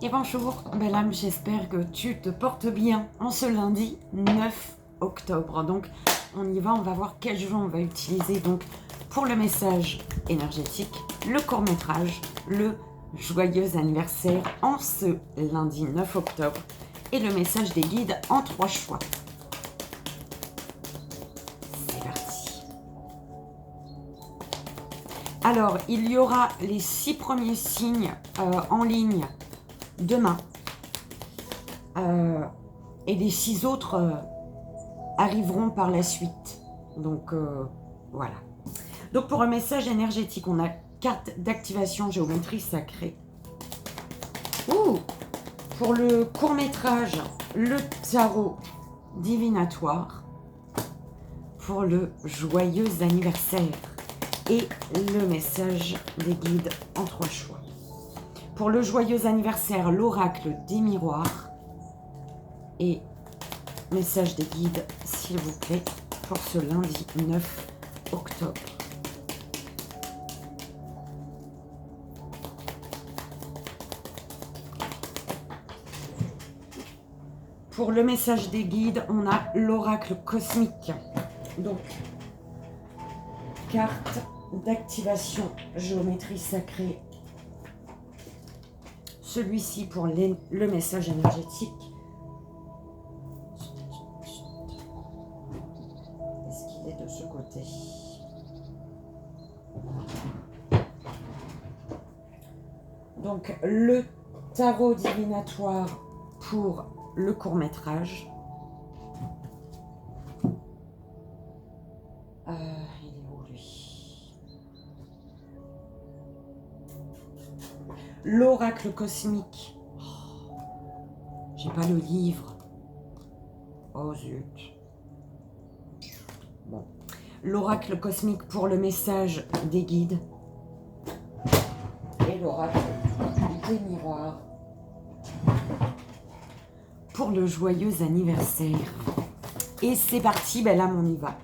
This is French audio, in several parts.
Et bonjour, belle âme, j'espère que tu te portes bien en ce lundi 9 octobre. Donc, on y va, on va voir quel jour on va utiliser. Donc, pour le message énergétique, le court-métrage, le joyeux anniversaire en ce lundi 9 octobre et le message des guides en 3 choix. C'est parti. Alors, il y aura les 6 premiers signes en ligne demain et les 6 autres arriveront par la suite. Donc voilà. Donc pour un message énergétique, on a carte d'activation géométrie sacrée. Ouh, pour le court métrage, le tarot divinatoire. Pour le joyeux anniversaire et le message des guides en 3 choix. Pour le joyeux anniversaire, l'oracle des miroirs et message des guides, s'il vous plaît, pour ce lundi 9 octobre. Pour le message des guides, on a l'oracle cosmique. Donc, carte d'activation géométrie sacrée. Celui-ci pour le message énergétique. Est-ce qu'il est de ce côté? Donc, le tarot divinatoire pour le court-métrage. Il est où, lui? L'oracle cosmique. Oh, j'ai pas le livre. Oh zut. Bon. L'oracle cosmique pour le message des guides. Et l'oracle des miroirs pour le joyeux anniversaire. Et c'est parti, ben là on y va.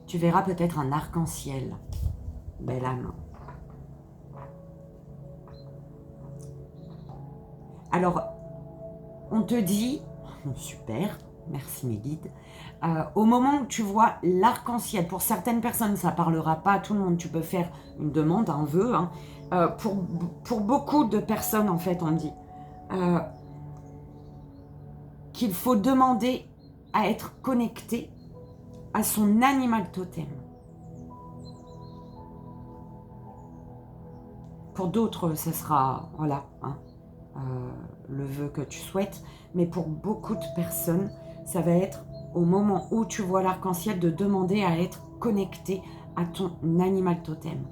Tu verras peut-être un arc-en-ciel, belle âme. Alors, on te dit, super, merci mes guides, au moment où tu vois l'arc-en-ciel, pour certaines personnes, ça ne parlera pas à tout le monde, tu peux faire une demande, un vœu, hein. Pour beaucoup de personnes, en fait, on dit qu'il faut demander à être connecté à son animal totem. Pour d'autres, ce sera, voilà, hein, le vœu que tu souhaites. Mais pour beaucoup de personnes, ça va être au moment où tu vois l'arc-en-ciel de demander à être connecté à ton animal totem.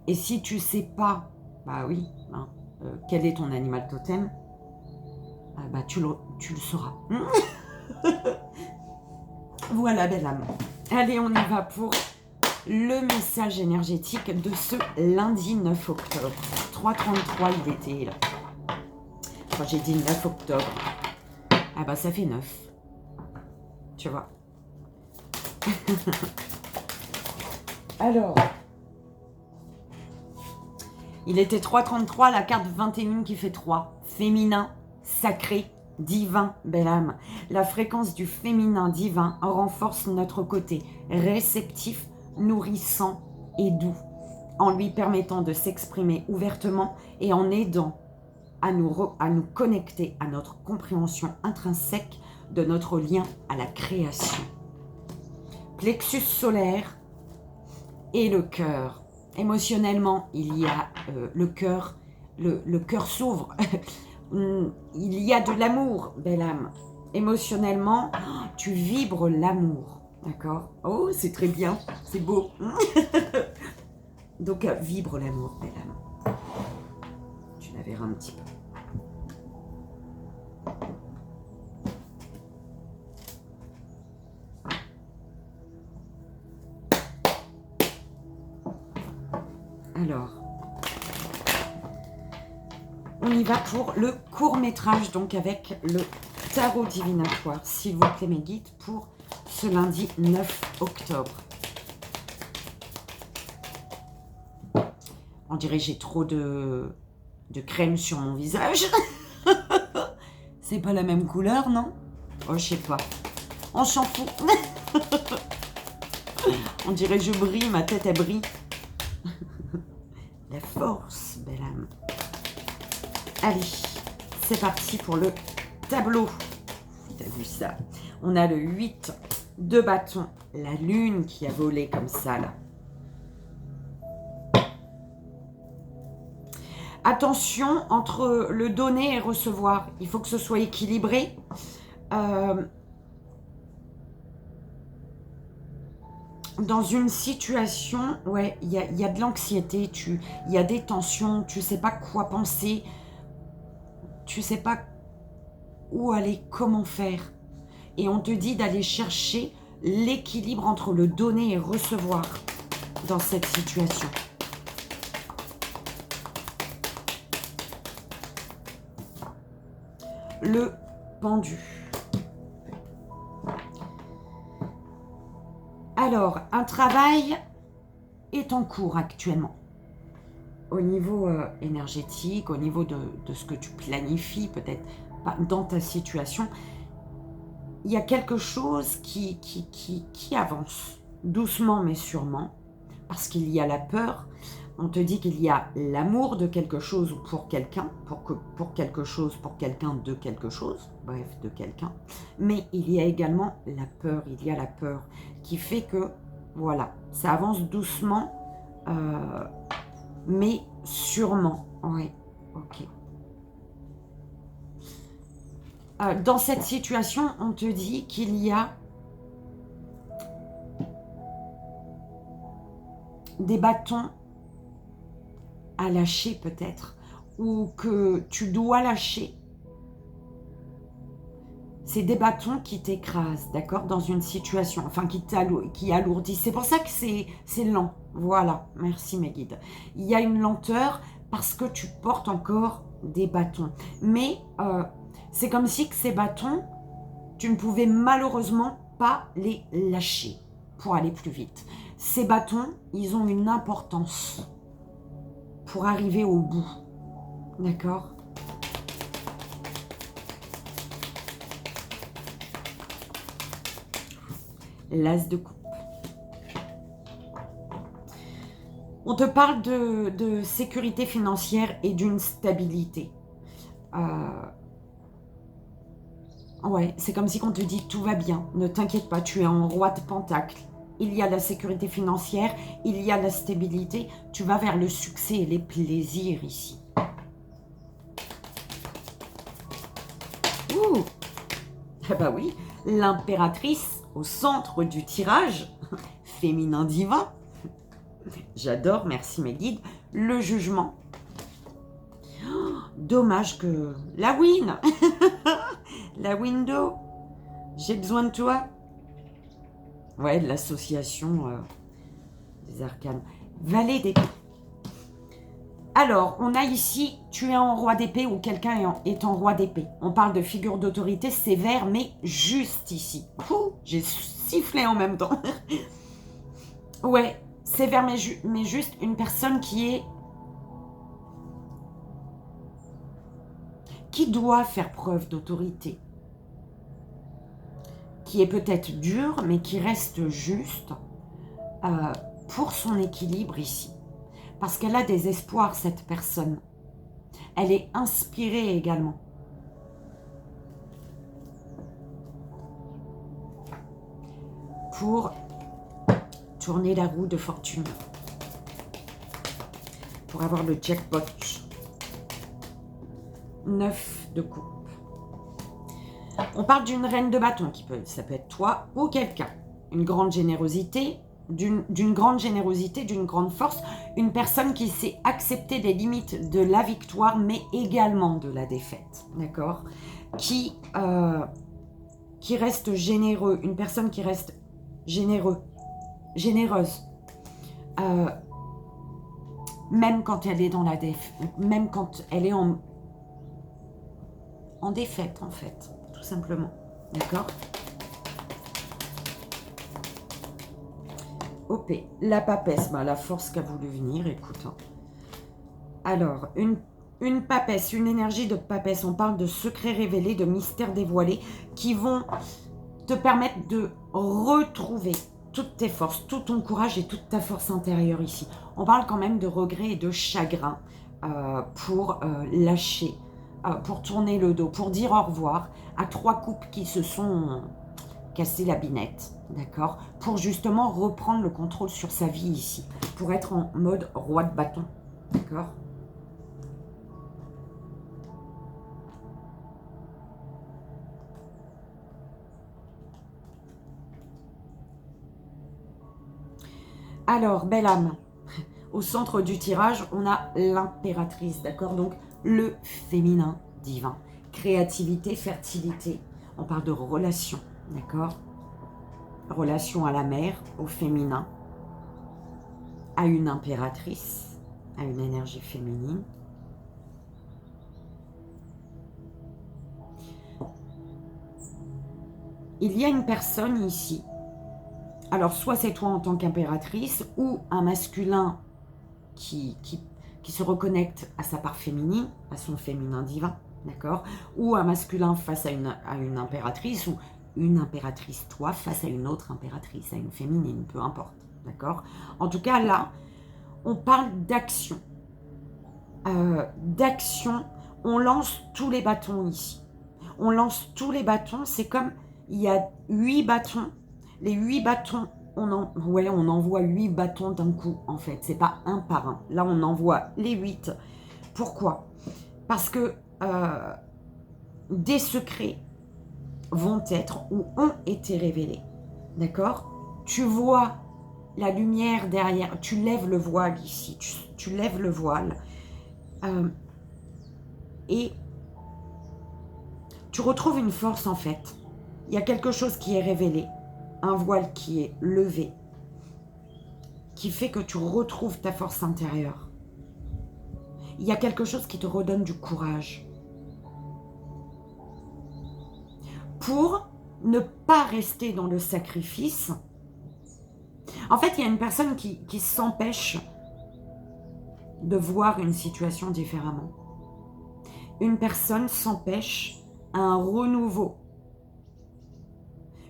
Et si tu sais pas, bah oui, hein, quel est ton animal totem, bah tu le sauras. Voilà, belle âme. Allez, on y va pour le message énergétique de ce lundi 9 octobre. 3,33, il était là. Quand j'ai dit 9 octobre, ah bah ça fait 9. Tu vois. Alors, il était 3,33, la carte 21 qui fait 3. Féminin, sacré, divin, belle âme. La fréquence du féminin divin renforce notre côté réceptif, nourrissant et doux, en lui permettant de s'exprimer ouvertement et en aidant à nous connecter à notre compréhension intrinsèque de notre lien à la création. Plexus solaire et le cœur. Émotionnellement, il y a le cœur s'ouvre. Il y a de l'amour, belle âme. Émotionnellement, tu vibres l'amour. D'accord? Oh, c'est très bien. C'est beau. Donc, vibre l'amour, belle âme. Tu la verras un petit peu. Alors, on y va pour le court-métrage, donc avec le tarot divinatoire, s'il vous plaît mes guides, pour ce lundi 9 octobre. On dirait que j'ai trop de crème sur mon visage. C'est pas la même couleur, non? Oh, je sais pas. On s'en fout. On dirait que je brille, ma tête, elle brille. La force, belle âme. Allez, c'est parti pour le tableau. T'as vu ça? On a le 8 de bâton. La lune qui a volé comme ça, là. Attention entre le donner et recevoir. Il faut que ce soit équilibré. Dans une situation, ouais, il y a de l'anxiété, il y a des tensions, tu sais pas quoi penser, tu sais pas où aller, comment faire. Et on te dit d'aller chercher l'équilibre entre le donner et recevoir dans cette situation. Le pendu. Alors, un travail est en cours actuellement. Au niveau énergétique, au niveau de ce que tu planifies peut-être dans ta situation, il y a quelque chose qui avance doucement mais sûrement, parce qu'il y a la peur. On te dit qu'il y a l'amour de quelque chose ou pour quelqu'un, pour quelque chose, pour quelqu'un, de quelque chose, bref, de quelqu'un. Mais il y a également la peur, il y a la peur qui fait que, voilà, ça avance doucement, mais sûrement. Oui, ok. Dans cette situation, on te dit qu'il y a des bâtons à lâcher peut-être, ou que tu dois lâcher. C'est des bâtons qui t'écrasent, d'accord, dans une situation, enfin qui alourdissent. C'est pour ça que c'est lent. Voilà, merci mes guides. Il y a une lenteur parce que tu portes encore des bâtons. Mais c'est comme si que ces bâtons, tu ne pouvais malheureusement pas les lâcher pour aller plus vite. Ces bâtons, ils ont une importance pour arriver au bout, d'accord? L'as de coupe. On te parle de sécurité financière et d'une stabilité. Ouais, c'est comme si on te dit tout va bien, ne t'inquiète pas, tu es en roi de pentacle. Il y a la sécurité financière, il y a la stabilité, tu vas vers le succès et les plaisirs ici. Ouh! Ah bah oui, l'impératrice au centre du tirage, féminin divin. J'adore, merci mes guides. Le jugement. Oh, dommage que... La win. La window. J'ai besoin de toi. Ouais, de l'association des arcanes. Valet d'épée. Alors, on a ici, tu es en roi d'épée ou quelqu'un est en roi d'épée. On parle de figure d'autorité sévère, mais juste ici. J'ai sifflé en même temps. Ouais, sévère, mais juste une personne qui doit faire preuve d'autorité. Qui est peut-être dure, mais qui reste juste pour son équilibre ici. Parce qu'elle a des espoirs, cette personne. Elle est inspirée également. Pour tourner la roue de fortune. Pour avoir le jackpot. 9 de coupe. On parle d'une reine de bâton, ça peut être toi ou quelqu'un. Une grande générosité, d'une grande générosité, d'une grande force. Une personne qui sait accepter les limites de la victoire, mais également de la défaite. D'accord ? Qui reste généreux. Une personne qui reste généreuse. Même quand elle est dans la défaite. Même quand elle est en défaite, en fait. Tout simplement. D'accord ? OP. La papesse, la force qu'a voulu venir, écoute. Hein. Alors, une papesse, une énergie de papesse. On parle de secrets révélés, de mystères dévoilés qui vont te permettre de retrouver toutes tes forces, tout ton courage et toute ta force intérieure ici. On parle quand même de regrets et de chagrin pour lâcher, pour tourner le dos, pour dire au revoir à 3 couples qui se sont cassé la binette, d'accord? Pour justement reprendre le contrôle sur sa vie ici, pour être en mode roi de bâton, d'accord? Alors, belle âme, au centre du tirage, on a l'impératrice, d'accord? Donc, le féminin divin. Créativité, fertilité. On parle de relation, d'accord? Relation à la mère, au féminin, à une impératrice, à une énergie féminine. Il y a une personne ici. Alors, soit c'est toi en tant qu'impératrice, ou un masculin qui se reconnecte à sa part féminine, à son féminin divin, d'accord? Ou un masculin face à une impératrice, ou une impératrice, toi, face à une autre impératrice, à une féminine, peu importe, d'accord? En tout cas, là, on parle d'action. D'action, on lance tous les bâtons ici. On lance tous les bâtons, c'est comme, il y a 8 bâtons, les 8 bâtons, on envoie 8 bâtons d'un coup, en fait. C'est pas un par un. Là, on envoie les 8. Pourquoi? Parce que des secrets vont être ou ont été révélés. D'accord? Tu vois la lumière derrière. Tu lèves le voile ici. Tu lèves le voile. Et tu retrouves une force, en fait. Il y a quelque chose qui est révélé. Un voile qui est levé, qui fait que tu retrouves ta force intérieure. Il y a quelque chose qui te redonne du courage. Pour ne pas rester dans le sacrifice. En fait, il y a une personne qui s'empêche de voir une situation différemment. Une personne s'empêche à un renouveau.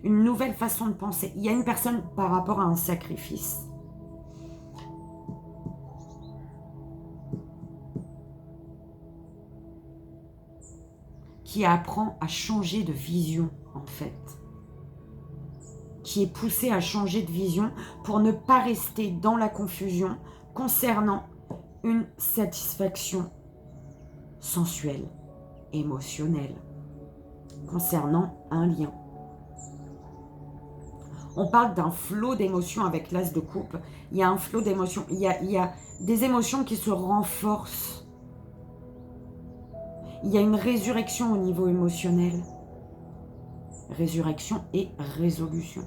Une nouvelle façon de penser. Il y a une personne par rapport à un sacrifice. Qui apprend à changer de vision, en fait. Qui est poussé à changer de vision pour ne pas rester dans la confusion concernant une satisfaction sensuelle, émotionnelle, concernant un lien. On parle d'un flot d'émotions avec l'as de coupe. Il y a un flot d'émotions. Il y a des émotions qui se renforcent. Il y a une résurrection au niveau émotionnel. Résurrection et résolution.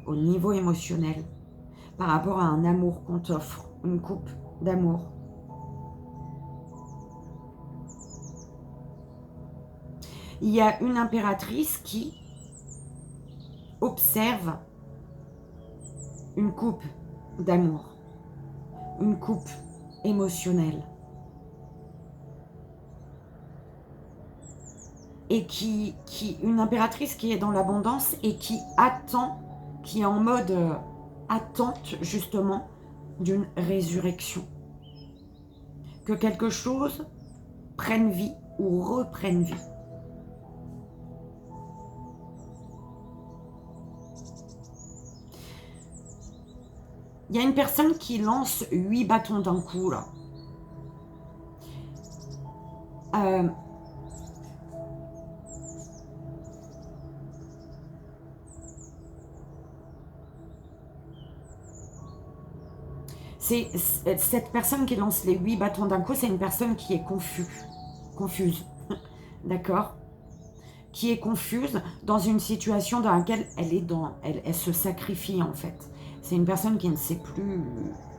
Au niveau émotionnel. Par rapport à un amour qu'on t'offre. Une coupe d'amour. Il y a une impératrice qui observe une coupe d'amour, une coupe émotionnelle, et une impératrice qui est dans l'abondance et qui attend, qui est en mode attente justement d'une résurrection, que quelque chose prenne vie ou reprenne vie. Il y a une personne qui lance 8 bâtons d'un coup, là. Cette personne qui lance les 8 bâtons d'un coup, c'est une personne qui est confuse, d'accord? Qui est confuse dans une situation dans laquelle elle se sacrifie, en fait. C'est une personne qui ne sait plus,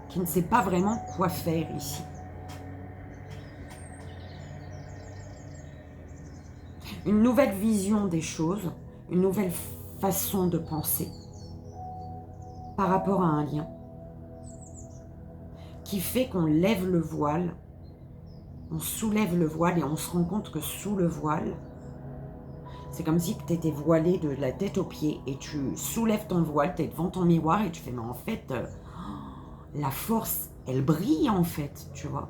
qui ne sait pas vraiment quoi faire ici. Une nouvelle vision des choses, une nouvelle façon de penser par rapport à un lien qui fait qu'on lève le voile, on soulève le voile et on se rend compte que sous le voile, c'est comme si tu étais voilé de la tête aux pieds et tu soulèves ton voile, tu es devant ton miroir et tu fais, mais en fait, la force, elle brille en fait, tu vois.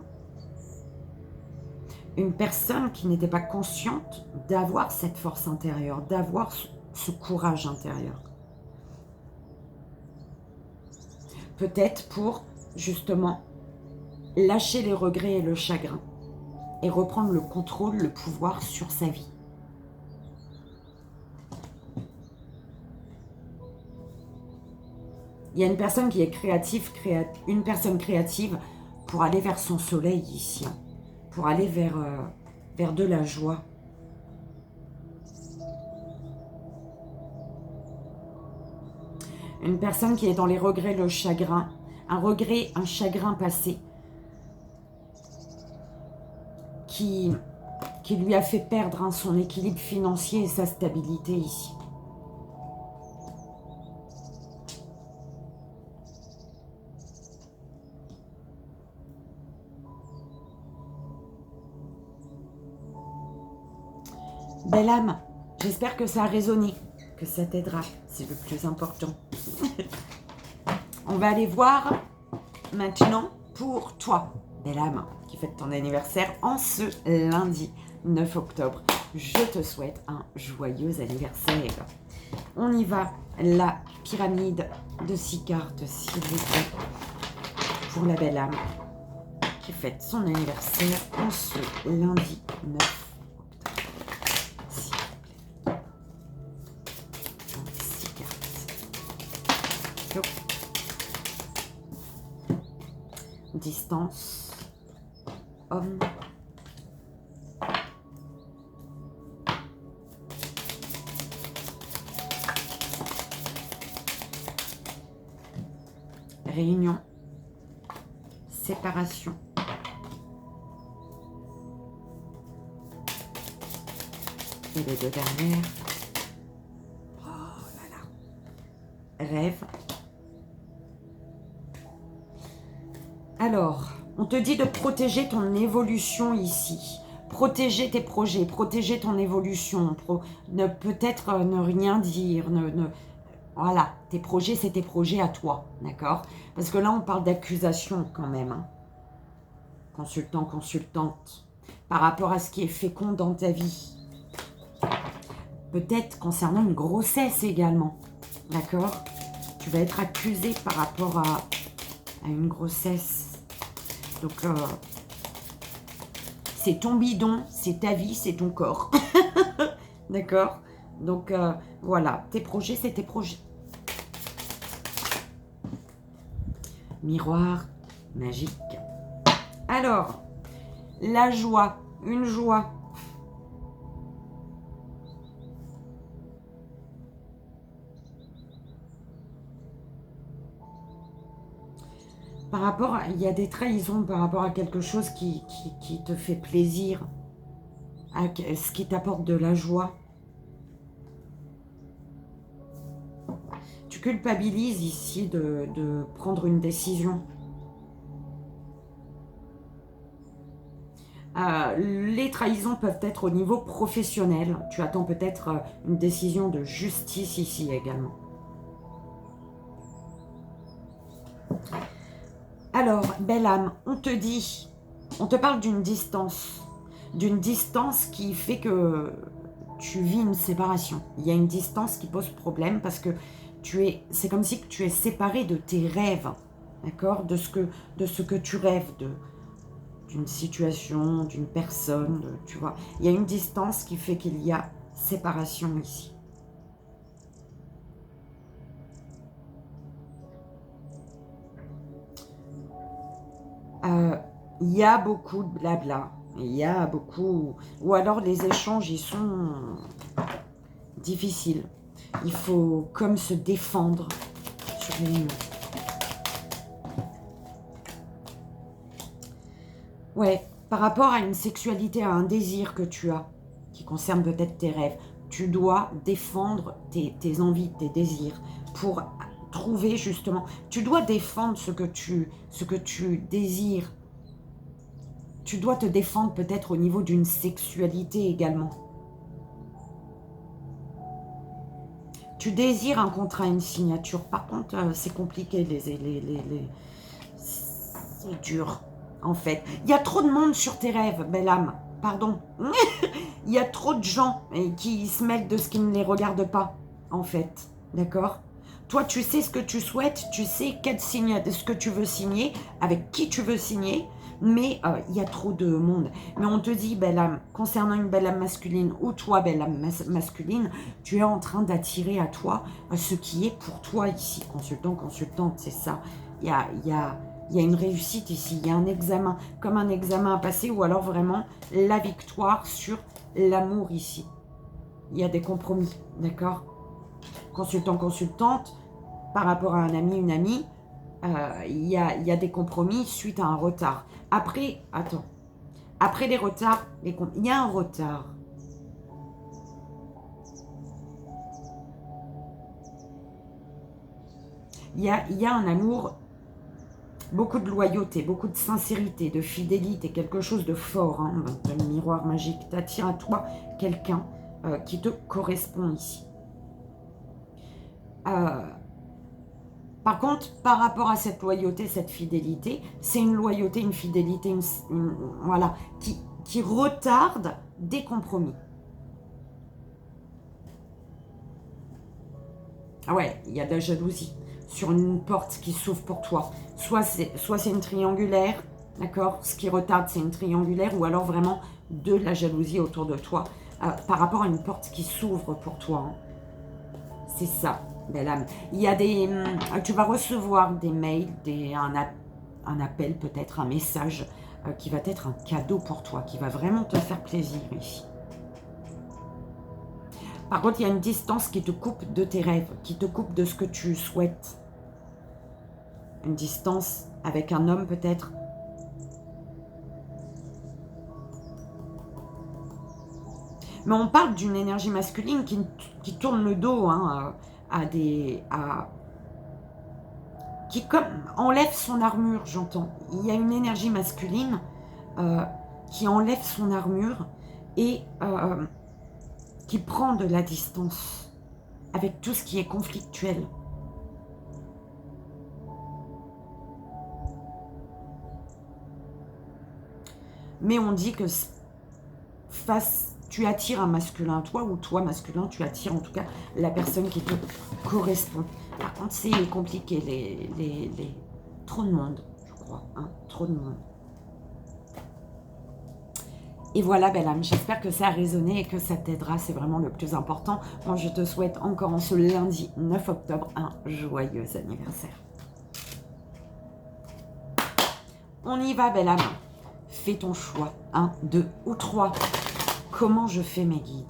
Une personne qui n'était pas consciente d'avoir cette force intérieure, d'avoir ce courage intérieur. Peut-être pour, justement, lâcher les regrets et le chagrin et reprendre le contrôle, le pouvoir sur sa vie. Il y a une personne qui est créative, une personne créative pour aller vers son soleil ici, pour aller vers de la joie. Une personne qui est dans les regrets, le chagrin, un regret, un chagrin passé, qui lui a fait perdre son équilibre financier et sa stabilité ici. Belle âme, j'espère que ça a résonné, que ça t'aidera, c'est le plus important. On va aller voir maintenant pour toi, belle âme, qui fête ton anniversaire en ce lundi 9 octobre. Je te souhaite un joyeux anniversaire. On y va, la pyramide de 6 cartes, s'il vous plaît, pour la belle âme qui fête son anniversaire en ce lundi 9 distance, homme, réunion, séparation, et les deux dernières, oh là là, rêve. Alors, on te dit de protéger ton évolution ici. Protéger tes projets, protéger ton évolution. Peut-être ne rien dire. Voilà, tes projets, c'est tes projets à toi, d'accord? Parce que là, on parle d'accusation quand même. Hein. Consultant, consultante. Par rapport à ce qui est fécond dans ta vie. Peut-être concernant une grossesse également, d'accord? Tu vas être accusé par rapport à une grossesse. Donc, c'est ton bidon, c'est ta vie, c'est ton corps. D'accord? Donc, voilà, tes projets, c'est tes projets. Miroir magique. Alors, la joie, une joie. Par rapport, il y a des trahisons par rapport à quelque chose qui te fait plaisir, à ce qui t'apporte de la joie. Tu culpabilises ici de prendre une décision. Les trahisons peuvent être au niveau professionnel. Tu attends peut-être une décision de justice ici également. Alors, belle âme, on te parle d'une distance qui fait que tu vis une séparation. Il y a une distance qui pose problème parce que c'est comme si tu es séparé de tes rêves, d'accord, de ce que tu rêves, d'une situation, d'une personne, tu vois. Il y a une distance qui fait qu'il y a séparation ici. Il y a beaucoup de blabla, il y a beaucoup... Ou alors les échanges, ils sont difficiles. Il faut comme se défendre sur les mots. Ouais, par rapport à une sexualité, à un désir que tu as, qui concerne peut-être tes rêves, tu dois défendre tes envies, tes désirs, pour trouver justement. Tu dois défendre ce que tu désires. Tu dois te défendre peut-être au niveau d'une sexualité également. Tu désires un contrat, une signature. Par contre, c'est compliqué, c'est dur, en fait. Il y a trop de monde sur tes rêves, belle âme. Pardon. Il y a trop de gens qui se mêlent de ce qui ne les regarde pas, en fait. D'accord? Toi, tu sais ce que tu souhaites, tu sais ce que tu veux signer, avec qui tu veux signer, mais il y a trop de monde. Mais on te dit, belle âme, concernant une belle âme masculine, ou toi, belle âme masculine, tu es en train d'attirer à toi ce qui est pour toi ici. Consultant, consultante, c'est ça. Il y a une réussite ici, il y a un examen, comme un examen à passer, ou alors vraiment la victoire sur l'amour ici. Il y a des compromis, d'accord? Consultant, consultante, par rapport à un ami, une amie, il y a des compromis suite à un retard. Après, attends, après les retards, il y a un retard. Il y a un amour, beaucoup de loyauté, beaucoup de sincérité, de fidélité, quelque chose de fort, hein, le miroir magique. T'attires à toi quelqu'un qui te correspond ici. Par contre, par rapport à cette loyauté, cette fidélité, c'est une loyauté, une fidélité, voilà, qui retarde des compromis. Ah ouais, il y a de la jalousie sur une porte qui s'ouvre pour toi. Soit c'est une triangulaire, d'accord? Ce qui retarde, c'est une triangulaire, ou alors vraiment de la jalousie autour de toi par rapport à une porte qui s'ouvre pour toi. Hein. C'est ça. Belle âme. Il y a tu vas recevoir des mails, un appel peut-être, un message qui va être un cadeau pour toi, qui va vraiment te faire plaisir ici. Par contre, il y a une distance qui te coupe de tes rêves, qui te coupe de ce que tu souhaites. Une distance avec un homme peut-être. Mais on parle d'une énergie masculine qui tourne le dos, hein, qui comme enlève son armure, j'entends. Il y a une énergie masculine qui enlève son armure et qui prend de la distance avec tout ce qui est conflictuel. Mais on dit que tu attires un masculin à toi, ou toi masculin, tu attires en tout cas la personne qui te correspond. Par contre, c'est compliqué, trop de monde, je crois, hein, trop de monde. Et voilà, belle âme, j'espère que ça a résonné et que ça t'aidera, c'est vraiment le plus important. Moi, je te souhaite encore en ce lundi 9 octobre un joyeux anniversaire. On y va, belle âme. Fais ton choix, 1, 2 ou 3. Comment je fais mes guides?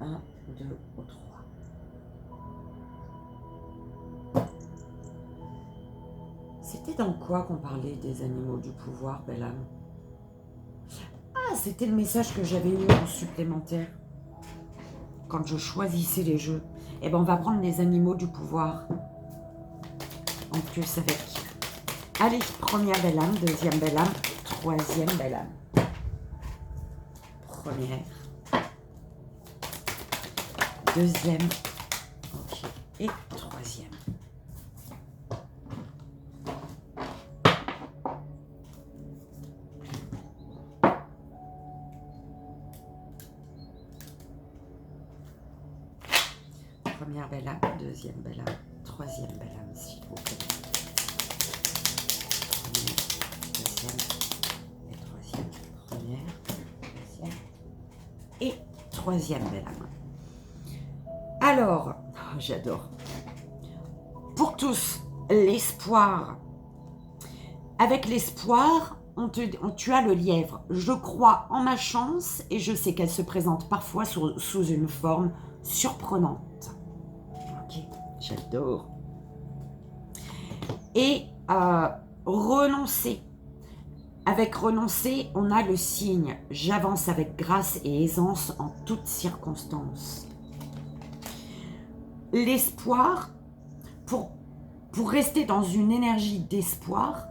Un, deux ou trois. C'était dans quoi qu'on parlait des animaux du pouvoir, belle âme? Ah, c'était le message que j'avais eu en supplémentaire. Quand je choisissais les jeux. Eh ben, on va prendre les animaux du pouvoir. En plus avec... Allez, première belle âme, deuxième belle âme, troisième belle âme. Première. Deuxième. Ok. Et troisième. Première belle âme, deuxième belle âme, troisième belle âme, s'il vous plaît. Première, deuxième et troisième. Première, deuxième et troisième belle âme. Alors, oh, j'adore. Pour tous, l'espoir. Avec l'espoir, tu as le lièvre. Je crois en ma chance et je sais qu'elle se présente parfois sous une forme surprenante. Ok, j'adore. Et renoncer. Avec renoncer, on a le signe « J'avance avec grâce et aisance en toutes circonstances ». L'espoir, pour rester dans une énergie d'espoir,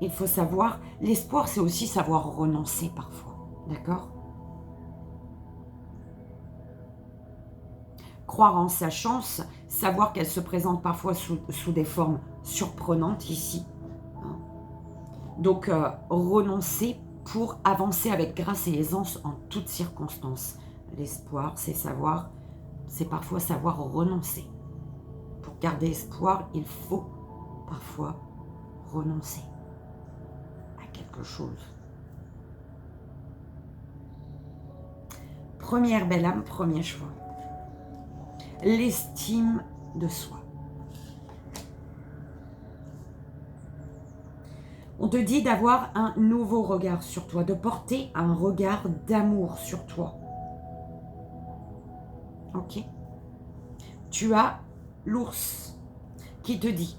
il faut savoir, l'espoir c'est aussi savoir renoncer parfois, d'accord? Croire en sa chance, savoir qu'elle se présente parfois sous des formes surprenantes ici. Hein. Donc renoncer pour avancer avec grâce et aisance en toutes circonstances. L'espoir c'est parfois savoir renoncer. Pour garder espoir, il faut parfois renoncer à quelque chose. Première belle âme, premier choix. L'estime de soi. On te dit d'avoir un nouveau regard sur toi, de porter un regard d'amour sur toi. Ok? Tu as l'ours qui te dit,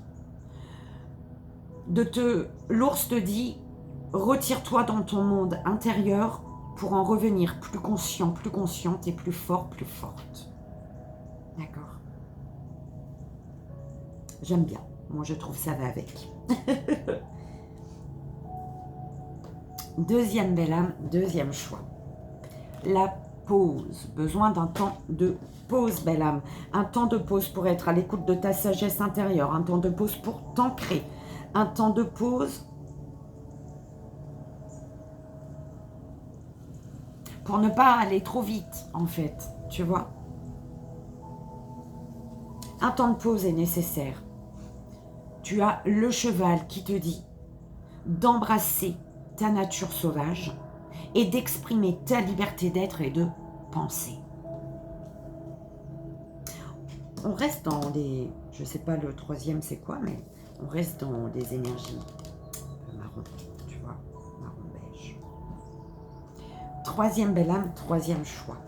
l'ours te dit, retire-toi dans ton monde intérieur pour en revenir plus conscient, plus consciente et plus fort, plus forte. D'accord? J'aime bien. Moi, je trouve ça va avec. Deuxième belle âme, deuxième choix. La pause. Besoin d'un temps de pause, belle âme. Un temps de pause pour être à l'écoute de ta sagesse intérieure. Un temps de pause pour t'ancrer. Un temps de pause pour ne pas aller trop vite, en fait. Tu vois? Un temps de pause est nécessaire. Tu as le cheval qui te dit d'embrasser ta nature sauvage et d'exprimer ta liberté d'être et de penser. On reste dans des... Je ne sais pas le troisième c'est quoi, mais on reste dans des énergies marron, tu vois, marron beige. Troisième belle âme, troisième choix.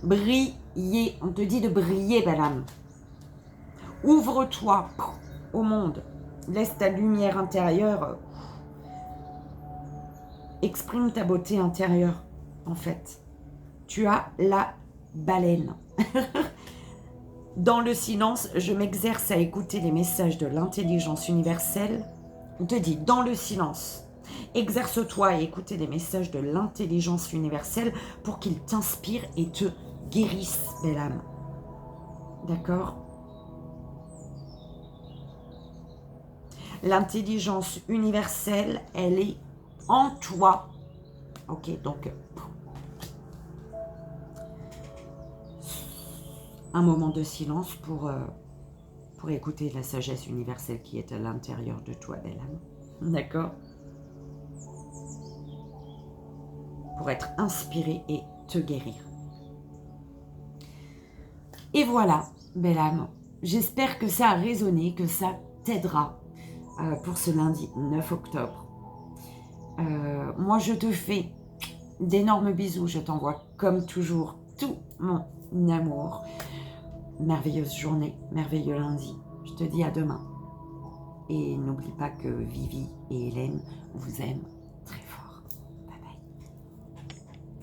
Briller, on te dit de briller, belle âme. Ouvre-toi au monde. Laisse ta lumière intérieure. Exprime ta beauté intérieure, en fait. Tu as la baleine. Dans le silence, je m'exerce à écouter les messages de l'intelligence universelle. On te dit, dans le silence, exerce-toi à écouter les messages de l'intelligence universelle pour qu'ils t'inspirent et te guérissent, belle âme. D'accord? L'intelligence universelle, elle est en toi. Ok, donc un moment de silence pour écouter la sagesse universelle qui est à l'intérieur de toi, belle âme. D'accord? Pour être inspiré et te guérir. Et voilà, belle âme. J'espère que ça a résonné, que ça t'aidera pour ce lundi 9 octobre. Moi, je te fais d'énormes bisous. Je t'envoie, comme toujours, tout mon amour. Merveilleuse journée, merveilleux lundi. Je te dis à demain. Et n'oublie pas que Vivi et Hélène vous aiment